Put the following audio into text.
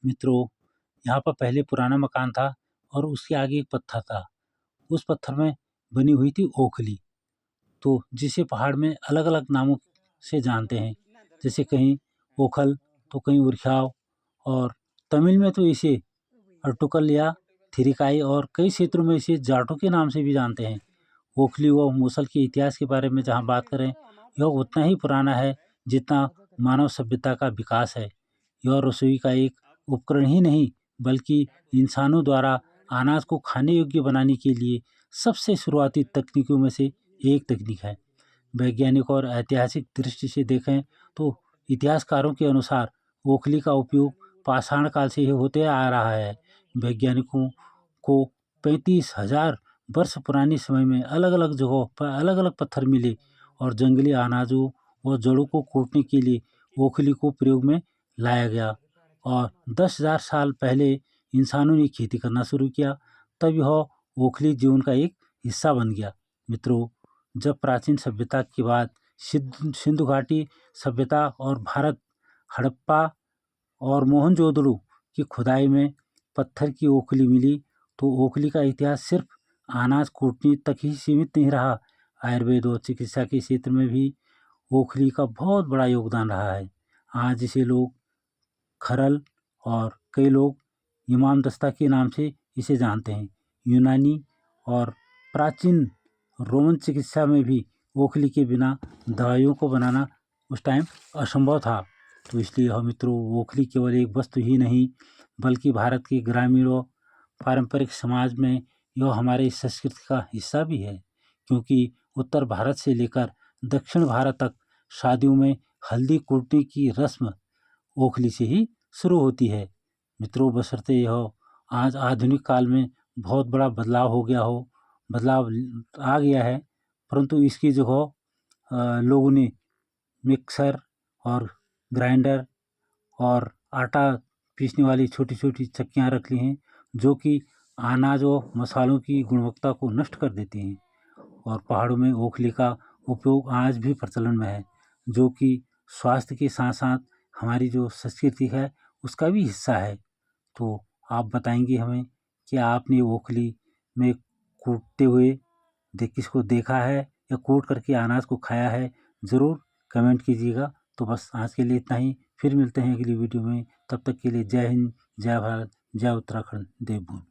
मित्रों, यहाँ पर पहले पुराना मकान था और उसके आगे एक पत्थर था। उस पत्थर में बनी हुई थी ओखली, तो जिसे पहाड़ में अलग-अलग नामों से जानते हैं। जैसे कहीं ओखल तो कहीं उरछाव, और तमिल में तो इसे अट्टुकल या थिरिकाई, और कई क्षेत्रों में इसे जाटों के नाम से भी जानते हैं। ओखली व मूसल के इतिहास के बारे में जहाँ बात करें, यह उतना ही पुराना है जितना मानव सभ्यता का विकास है। यह रसोई का एक उपकरण ही नहीं, बल्कि इंसानों द्वारा अनाज को खाने योग्य बनाने के लिए सबसे शुरुआती तकनीकों में से एक तकनीक है। वैज्ञानिक और ऐतिहासिक दृष्टि से देखें तो इतिहासकारों के अनुसार ओखली का उपयोग पाषाण काल से ही होते आ रहा है। वैज्ञानिकों को 35,000 वर्ष पुराने समय में अलग अलग जगहों पर अलग अलग पत्थर मिले, और जंगली अनाजों और जड़ों को कूटने के लिए ओखली को प्रयोग में लाया गया। और 10,000 साल पहले इंसानों ने खेती करना शुरू किया, तब यह ओखली जीवन का एक हिस्सा बन गया। मित्रों, जब प्राचीन सभ्यता के बाद सिंधु घाटी सभ्यता और भारत हड़प्पा और मोहनजोदड़ो की खुदाई में पत्थर की ओखली मिली, तो ओखली का इतिहास सिर्फ अनाज कूटने तक ही सीमित नहीं रहा। आयुर्वेद और चिकित्सा के क्षेत्र में भी ओखली का बहुत बड़ा योगदान रहा है। आज इसे लोग खरल और कई लोग इमाम दस्ता के नाम से इसे जानते हैं। यूनानी और प्राचीन रोमन चिकित्सा में भी ओखली के बिना दवाइयों को बनाना उस टाइम असंभव था। तो इसलिए हम मित्रों, ओखली केवल एक वस्तु ही नहीं, बल्कि भारत के ग्रामीण और पारंपरिक समाज में यह हमारे संस्कृति का हिस्सा भी है। क्योंकि उत्तर भारत से लेकर दक्षिण भारत तक शादियों में हल्दी कूटने की रस्म ओखली से ही शुरू होती है। मित्रों, बशर्ते यह आज आधुनिक काल में बहुत बड़ा बदलाव आ गया है, परंतु इसकी जगह लोगों ने मिक्सर और ग्राइंडर और आटा पीसने वाली छोटी छोटी चक्कियाँ रख ली हैं, जो कि अनाज और मसालों की गुणवत्ता को नष्ट कर देती हैं। और पहाड़ों में ओखली का उपयोग आज भी प्रचलन में है, जो कि स्वास्थ्य के साथ साथ हमारी जो संस्कृति है उसका भी हिस्सा है। तो आप बताएंगे हमें कि आपने ओखली में कूटते हुए किसको देखा है या कूट करके अनाज को खाया है? ज़रूर कमेंट कीजिएगा। तो बस आज के लिए इतना ही, फिर मिलते हैं अगली वीडियो में। तब तक के लिए जय हिंद, जय भारत, जय उत्तराखंड, देवभूमि।